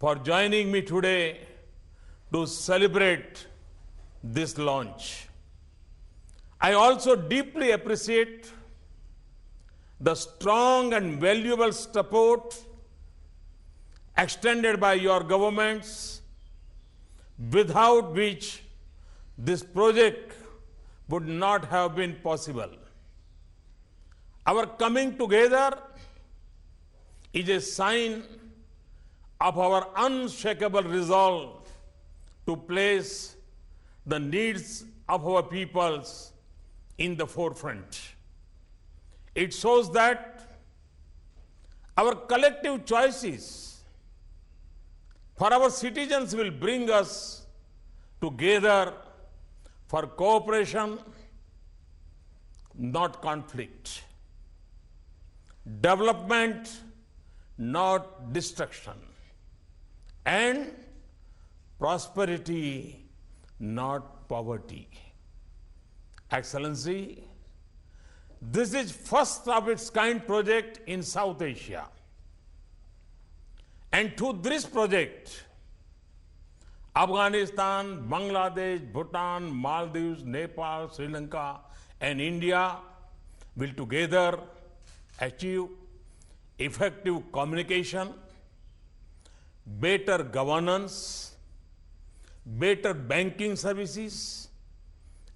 for joining me today to celebrate this launch. I also deeply appreciate the strong and valuable support extended by your governments, without which this project would not have been possible. Our coming together is a sign of our unshakable resolve to place the needs of our peoples in the forefront. It shows that our collective choices for our citizens will bring us together for cooperation, not conflict. Development, not destruction. And prosperity, not poverty. Excellency, this is first of its kind project in South Asia. And to this project, Afghanistan, Bangladesh, Bhutan, Maldives, Nepal, Sri Lanka, and India will together achieve effective communication, better governance, better banking services,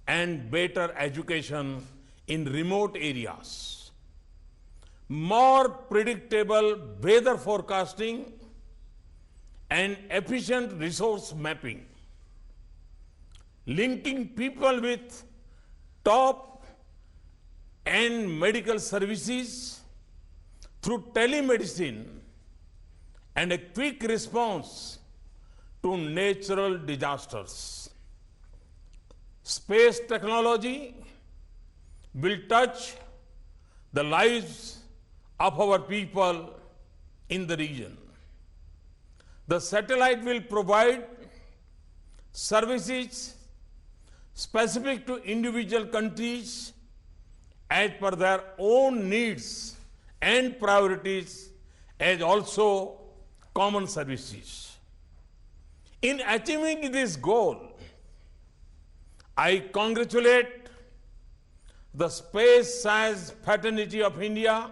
and better education in remote areas, more predictable weather forecasting, and efficient resource mapping, linking people with top-end medical services through telemedicine and a quick response to natural disasters. Space technology will touch the lives of our people in the region. The satellite will provide services specific to individual countries as per their own needs and priorities, as also common services. In achieving this goal, I congratulate the space science fraternity of India,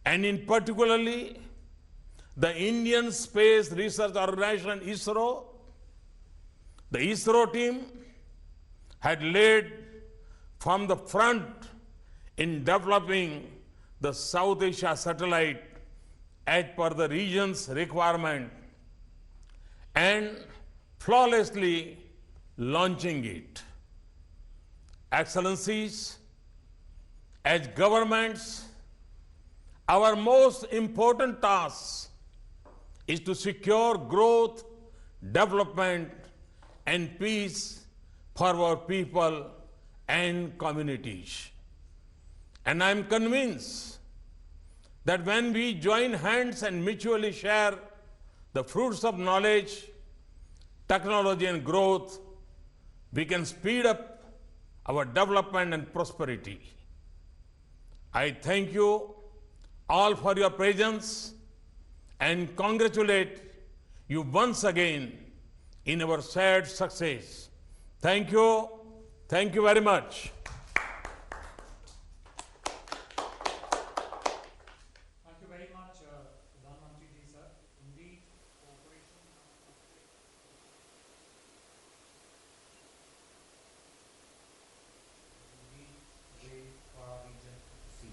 and in particularly the Indian Space Research Organization ISRO. The ISRO team had led from the front in developing the South Asia Satellite as per the region's requirement and flawlessly launching it. Excellencies, as governments, our most important task is to secure growth, development, and peace for our people and communities. And I am convinced that when we join hands and mutually share the fruits of knowledge, technology, and growth, we can speed up our development and prosperity. I thank you all for your presence and congratulate you once again in our shared success. Thank you. Thank you very much. Thank you very much, Pradhan Mantri ji, sir. Indeed, cooperation is indeed a way for our region to see.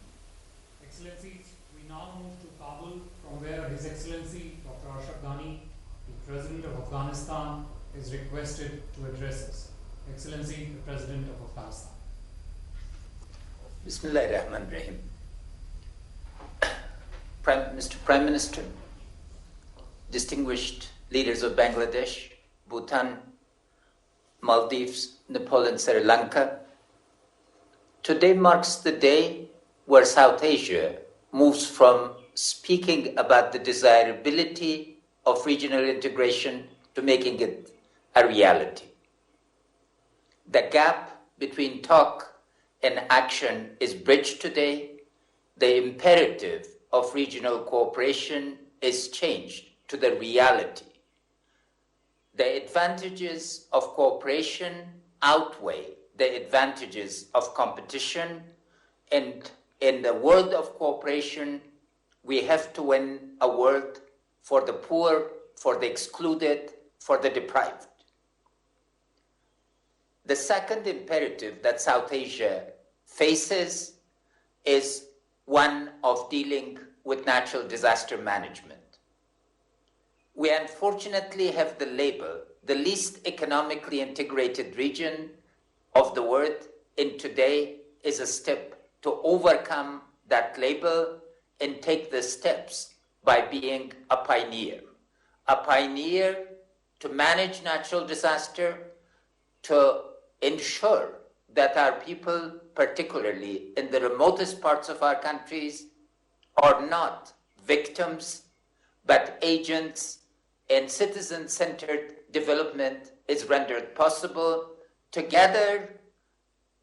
Excellencies, we now move to Kabul, from where His Excellency Dr. Ashraf Ghani, the President of Afghanistan, is requested to address us. Excellency, the President of Afghanistan. Bismillahirrahmanirrahim. Mr. Prime Minister, distinguished leaders of Bangladesh, Bhutan, Maldives, Nepal, and Sri Lanka, today marks the day where South Asia moves from speaking about the desirability of regional integration to making it a reality. The gap between talk and action is bridged today. The imperative of regional cooperation is changed to the reality. The advantages of cooperation outweigh the advantages of competition, and in the world of cooperation, we have to win a world for the poor, for the excluded, for the deprived. The second imperative that South Asia faces is one of dealing with natural disaster management. We unfortunately have the label, the least economically integrated region of the world, and today is a step to overcome that label and take the steps by being a pioneer to manage natural disaster, to ensure that our people, particularly in the remotest parts of our countries, are not victims, but agents, and citizen-centered development is rendered possible. Together,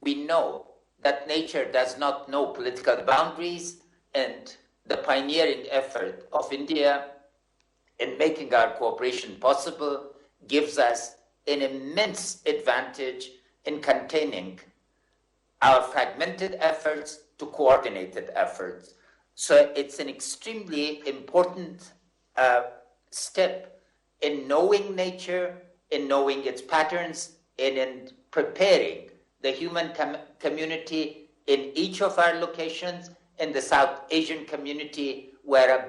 we know that nature does not know political boundaries, and the pioneering effort of India in making our cooperation possible gives us an immense advantage in containing our fragmented efforts to coordinated efforts. So it's an extremely important step in knowing nature, in knowing its patterns, and in preparing the human community in each of our locations, in the South Asian community, where 1.5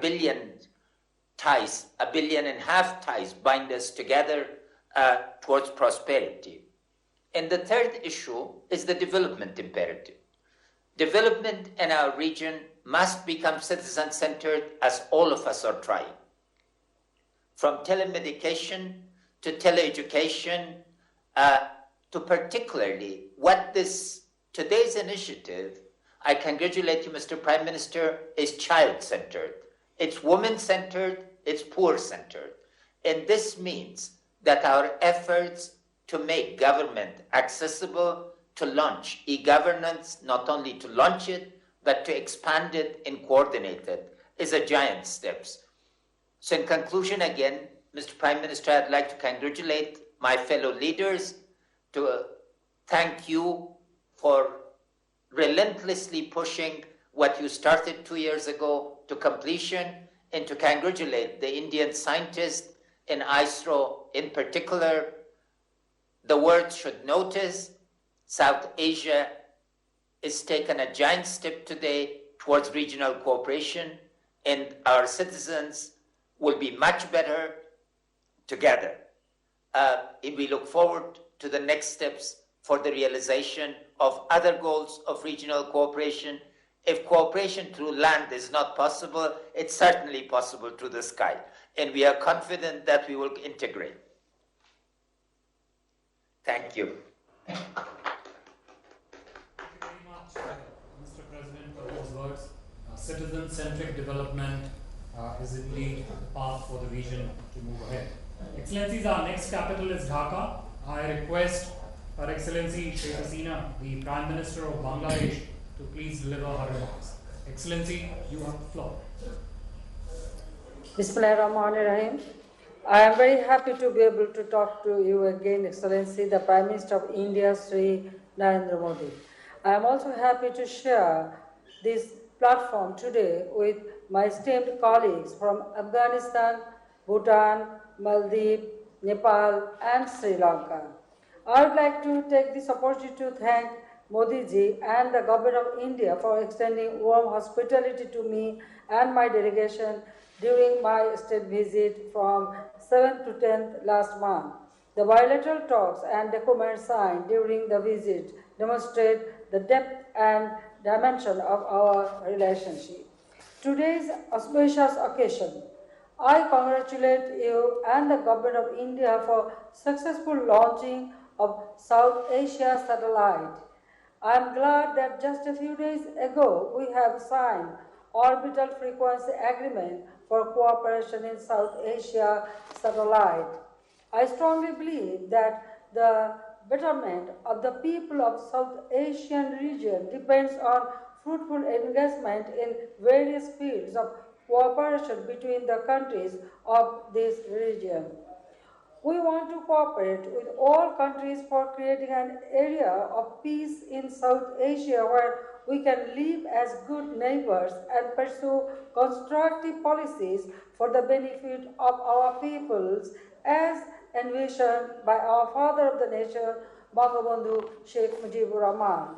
billion ties bind us together towards prosperity. And the third issue is the development imperative. Development in our region must become citizen-centered, as all of us are trying. From telemedication to teleeducation, to particularly what today's initiative, I congratulate you, Mr. Prime Minister, is child-centered. It's woman-centered, it's poor-centered. And this means that our efforts to make government accessible, to launch e-governance, not only to launch it, but to expand it and coordinate it, is a giant step. So in conclusion, again, Mr. Prime Minister, I'd like to congratulate my fellow leaders, to thank you for relentlessly pushing what you started 2 years ago to completion, and to congratulate the Indian scientists in ISRO in particular. The world should notice South Asia is taken a giant step today towards regional cooperation, and our citizens will be much better together. And we look forward to the next steps for the realization of other goals of regional cooperation. If cooperation through land is not possible, it's certainly possible through the sky. And we are confident that we will integrate. Thank you. Thank you very much, Mr. President, for those words. Citizen-centric development is indeed the path for the region to move ahead. Excellencies, our next capital is Dhaka. I request Her Excellency Sheikh Hasina, the Prime Minister of Bangladesh, to please deliver her remarks. Excellency, you have the floor. Bismillahirrahmanirrahim. I am very happy to be able to talk to you again, Excellency, the Prime Minister of India, Sri Narendra Modi. I am also happy to share this platform today with my esteemed colleagues from Afghanistan, Bhutan, Maldives, Nepal, and Sri Lanka. I would like to take this opportunity to thank Modi ji and the Government of India for extending warm hospitality to me and my delegation during my state visit from 7th to 10th last month. The bilateral talks and documents signed during the visit demonstrate the depth and dimension of our relationship. Today's auspicious occasion, I congratulate you and the Government of India for successful launching of South Asia Satellite. I am glad that just a few days ago we have signed orbital frequency agreement for cooperation in South Asia Satellite. I strongly believe that the betterment of the people of South Asian region depends on fruitful engagement in various fields of cooperation between the countries of this region. We want to cooperate with all countries for creating an area of peace in South Asia where we can live as good neighbors and pursue constructive policies for the benefit of our peoples as envisioned by our father of the nation, Bangabandhu Sheikh Mujibur Rahman.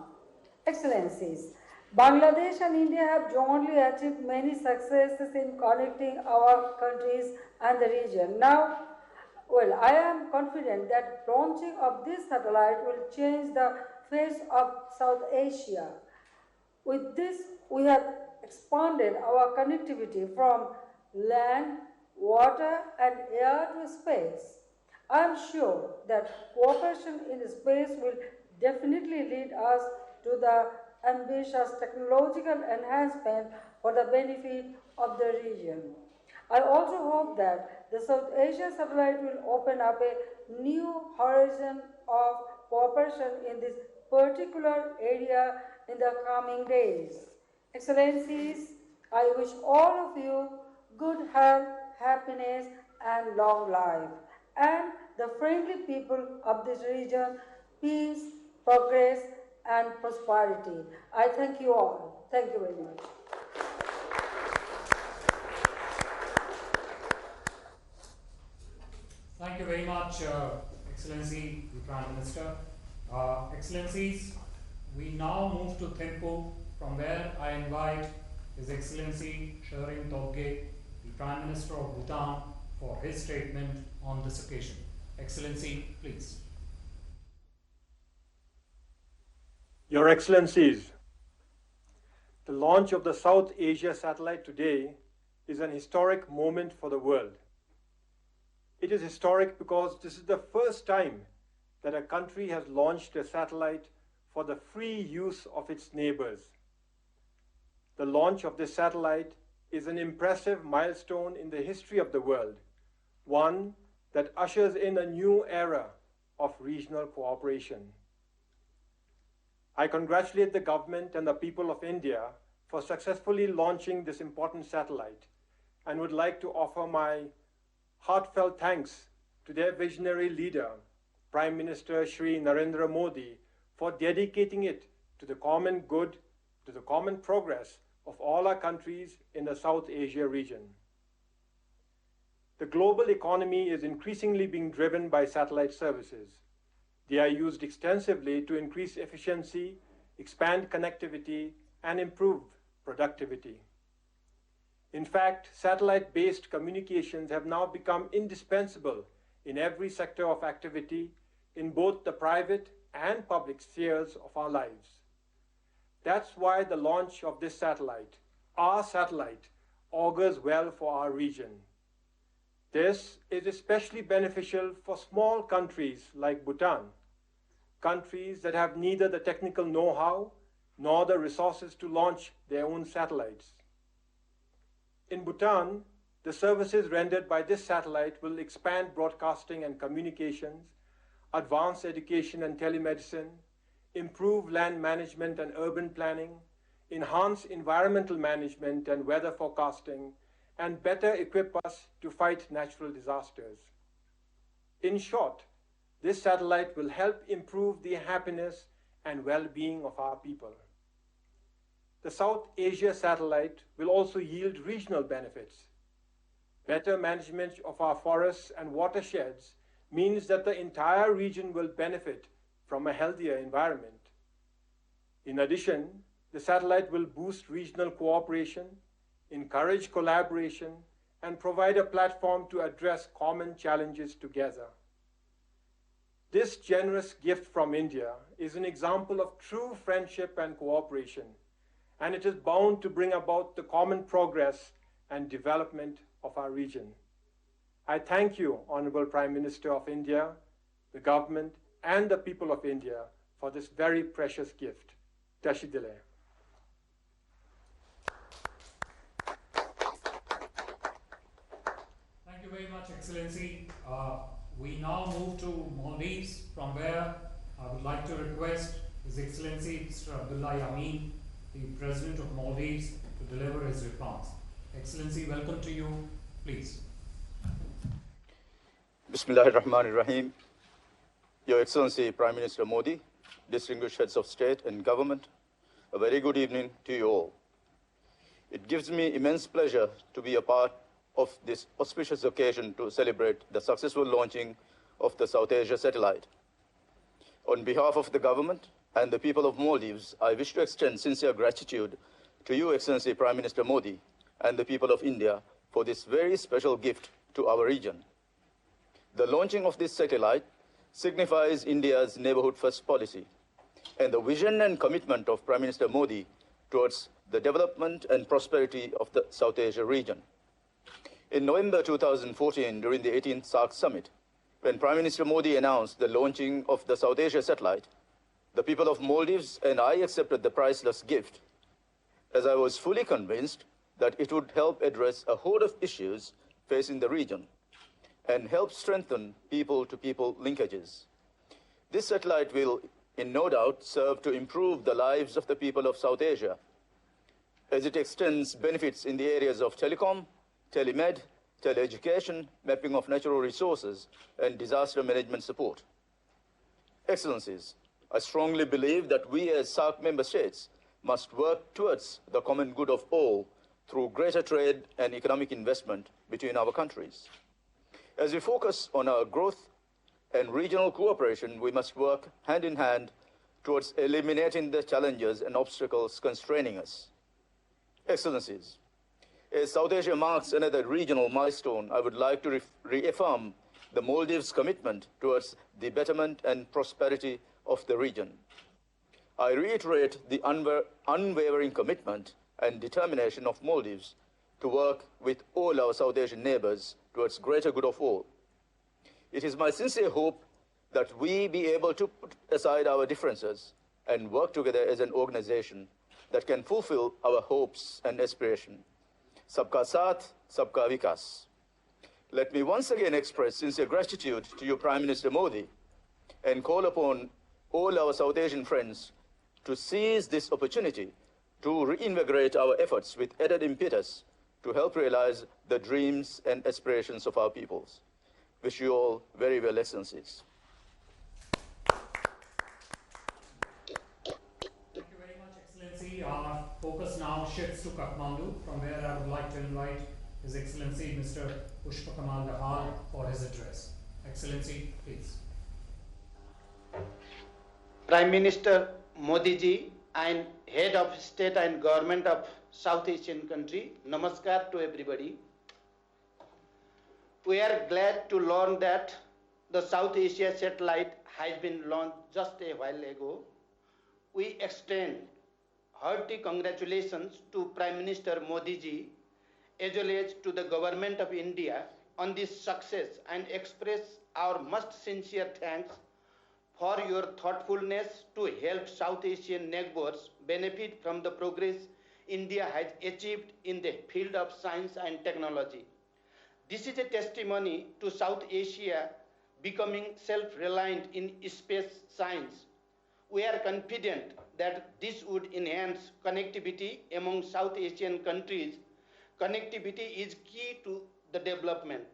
Excellencies, Bangladesh and India have jointly achieved many successes in connecting our countries and the region. Now, I am confident that launching of this satellite will change the face of South Asia. With this, we have expanded our connectivity from land, water, and air to space. I am sure that cooperation in space will definitely lead us to the ambitious technological enhancement for the benefit of the region. I also hope that the South Asia satellite will open up a new horizon of cooperation in this particular area in the coming days. Excellencies, I wish all of you good health, happiness, and long life, and the friendly people of this region, peace, progress, and prosperity. I thank you all. Thank you very much. Thank you very much, Excellency, the Prime Minister. Excellencies, we now move to Thimphu, from where I invite His Excellency Tshering Tobgay, the Prime Minister of Bhutan, for his statement on this occasion. Excellency, please. Your Excellencies, the launch of the South Asia satellite today is an historic moment for the world. It is historic because this is the first time that a country has launched a satellite for the free use of its neighbors. The launch of this satellite is an impressive milestone in the history of the world, one that ushers in a new era of regional cooperation. I congratulate the government and the people of India for successfully launching this important satellite and would like to offer my heartfelt thanks to their visionary leader, Prime Minister Shri Narendra Modi, for dedicating it to the common good, to the common progress of all our countries in the South Asia region. The global economy is increasingly being driven by satellite services. They are used extensively to increase efficiency, expand connectivity, and improve productivity. In fact, satellite-based communications have now become indispensable in every sector of activity in both the private and public spheres of our lives. That's why the launch of this satellite, our satellite, augurs well for our region. This is especially beneficial for small countries like Bhutan, countries that have neither the technical know-how nor the resources to launch their own satellites. In Bhutan, the services rendered by this satellite will expand broadcasting and communications, advance education and telemedicine, improve land management and urban planning, enhance environmental management and weather forecasting, and better equip us to fight natural disasters. In short, this satellite will help improve the happiness and well-being of our people. The South Asia satellite will also yield regional benefits. Better management of our forests and watersheds means that the entire region will benefit from a healthier environment. In addition, the satellite will boost regional cooperation, encourage collaboration, and provide a platform to address common challenges together. This generous gift from India is an example of true friendship and cooperation, and it is bound to bring about the common progress and development of our region. I thank you, Honorable Prime Minister of India, the government, and the people of India for this very precious gift. Tashi Dile. Thank you very much, Excellency. We now move to Maldives, from where I would like to request His Excellency Mr. Abdullah Yameen, the President of Maldives, to deliver his response. Excellency, welcome to you. Please. Bismillahirrahmanirrahim. Your Excellency Prime Minister Modi, distinguished heads of state and government, a very good evening to you all. It gives me immense pleasure to be a part of this auspicious occasion to celebrate the successful launching of the South Asia Satellite. On behalf of the government and the people of Maldives, I wish to extend sincere gratitude to you, Excellency Prime Minister Modi, and the people of India for this very special gift to our region. The launching of this satellite signifies India's neighborhood first policy and the vision and commitment of Prime Minister Modi towards the development and prosperity of the South Asia region. In November 2014, during the 18th SAARC summit, when Prime Minister Modi announced the launching of the South Asia satellite, the people of Maldives and I accepted the priceless gift, as I was fully convinced that it would help address a host of issues facing the region and help strengthen people-to-people linkages. This satellite will, in no doubt, serve to improve the lives of the people of South Asia, as it extends benefits in the areas of telecom, telemed, teleeducation, mapping of natural resources, and disaster management support. Excellencies, I strongly believe that we as SAARC member states must work towards the common good of all through greater trade and economic investment between our countries. As we focus on our growth and regional cooperation, we must work hand in hand towards eliminating the challenges and obstacles constraining us. Excellencies, as South Asia marks another regional milestone, I would like to reaffirm the Maldives' commitment towards the betterment and prosperity of the region. I reiterate the unwavering commitment and determination of Maldives to work with all our South Asian neighbors towards greater good of all. It is my sincere hope that we be able to put aside our differences and work together as an organization that can fulfill our hopes and aspirations. Sabka Saath, Sabka Vikas. Let me once again express sincere gratitude to you, Prime Minister Modi, and call upon all our South Asian friends to seize this opportunity to reinvigorate our efforts with added impetus to help realize the dreams and aspirations of our peoples. Wish you all very well, Excellencies. Thank you very much, Excellency. Our focus now shifts to Kathmandu, from where I would like to invite His Excellency Mr. Pushpakamal Dahal for his address. Excellency, please. Prime Minister Modi ji and Head of State and Government of South Asian country, Namaskar to everybody. We are glad to learn that the South Asia satellite has been launched just a while ago. We extend hearty congratulations to Prime Minister Modi ji as well as to the Government of India on this success and express our most sincere thanks for your thoughtfulness to help South Asian neighbors benefit from the progress India has achieved in the field of science and technology. This is a testimony to South Asia becoming self-reliant in space science. We are confident that this would enhance connectivity among South Asian countries. Connectivity is key to the development.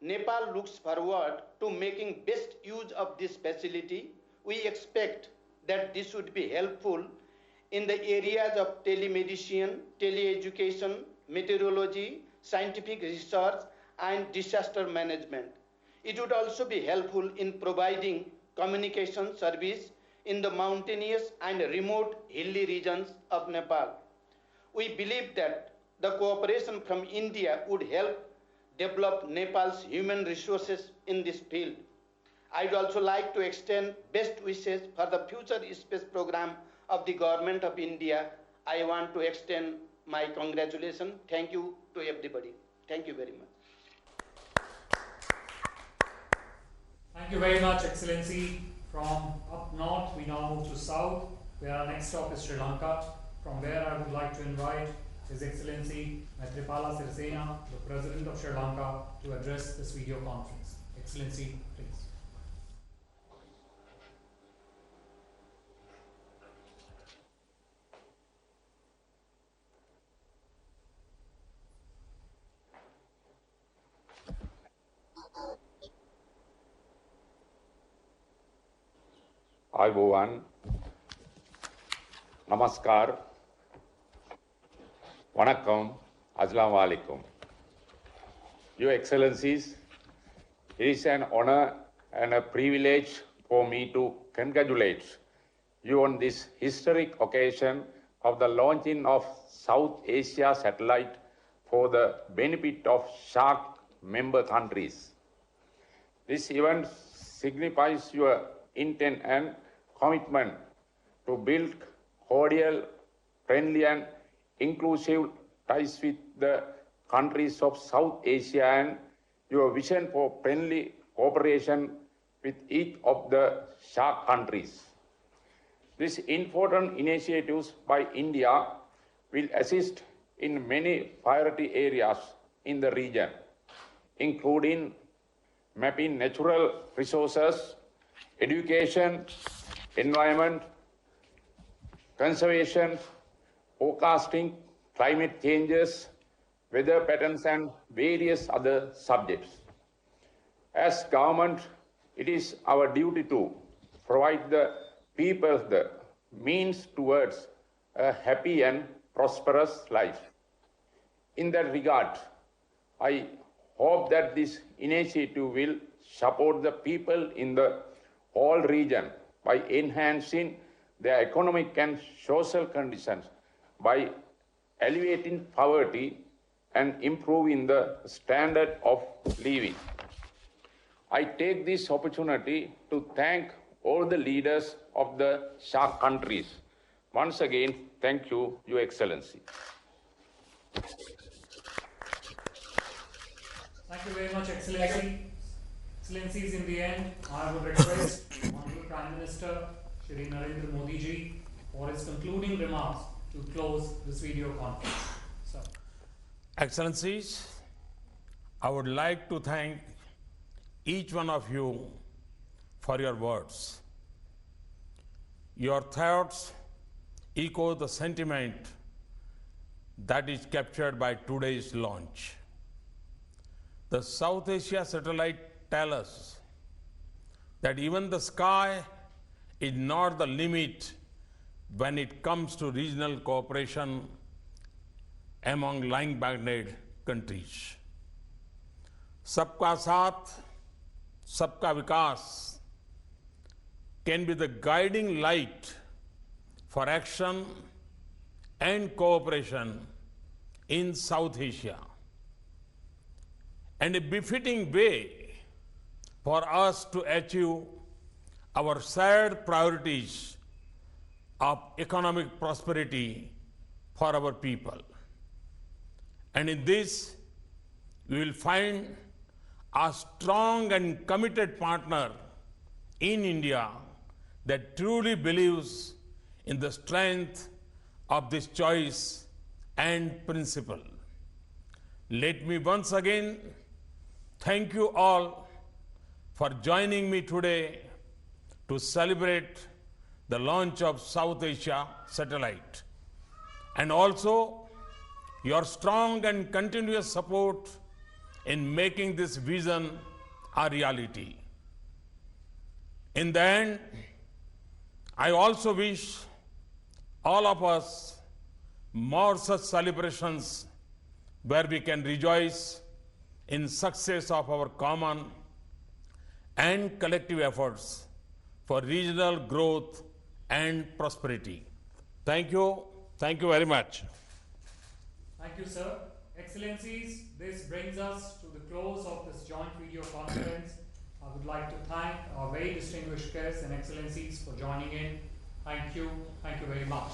Nepal looks forward to making best use of this facility. We expect that this would be helpful in the areas of telemedicine, teleeducation, meteorology, scientific research, and disaster management. It would also be helpful in providing communication service in the mountainous and remote hilly regions of Nepal. We believe that the cooperation from India would help develop Nepal's human resources in this field. I would also like to extend best wishes for the future space program of the Government of India. I want to extend my congratulations. Thank you to everybody. Thank you very much. Thank you very much, Excellency. From up north, we now move to south, where our next stop is Sri Lanka, from where I would like to invite His Excellency Maithripala Sirisena, the President of Sri Lanka, to address this video conference. Excellency, please. Ayubowan, Namaskar, Vanakkam, Assalamu Alaikum. Your Excellencies, it is an honor and a privilege for me to congratulate you on this historic occasion of the launching of South Asia Satellite for the benefit of SAARC member countries. This event signifies your intent and commitment to build cordial, friendly and inclusive ties with the countries of South Asia and your vision for friendly cooperation with each of the SAARC countries. These important initiatives by India will assist in many priority areas in the region, including mapping natural resources, education, environment, conservation, forecasting, climate changes, weather patterns, and various other subjects. As government, it is our duty to provide the people the means towards a happy and prosperous life. In that regard, I hope that this initiative will support the people in the whole region by enhancing their economic and social conditions, by alleviating poverty and improving the standard of living. I take this opportunity to thank all the leaders of the SAARC countries. Once again, thank you, Your Excellency. Thank you very much, Excellency. Excellencies, in the end, I would request Honorable Prime Minister Shri Narendra Modi ji for his concluding remarks to close this video conference. Sir. Excellencies, I would like to thank each one of you for your words. Your thoughts echo the sentiment that is captured by today's launch. The South Asia Satellite tells us that even the sky is not the limit when it comes to regional cooperation among like-minded countries. Sabka Saath, Sabka Vikas can be the guiding light for action and cooperation in South Asia, and a befitting way for us to achieve our shared priorities of economic prosperity for our people. And in this, we will find a strong and committed partner in India that truly believes in the strength of this choice and principle. Let me once again thank you all for joining me today to celebrate the launch of South Asia Satellite, and also your strong and continuous support in making this vision a reality. In the end, I also wish all of us more such celebrations where we can rejoice in success of our common and collective efforts for regional growth and prosperity. Thank you. Thank you very much. Thank you, sir. Excellencies, this brings us to the close of this joint video conference. I would like to thank our very distinguished guests and excellencies for joining in. Thank you very much.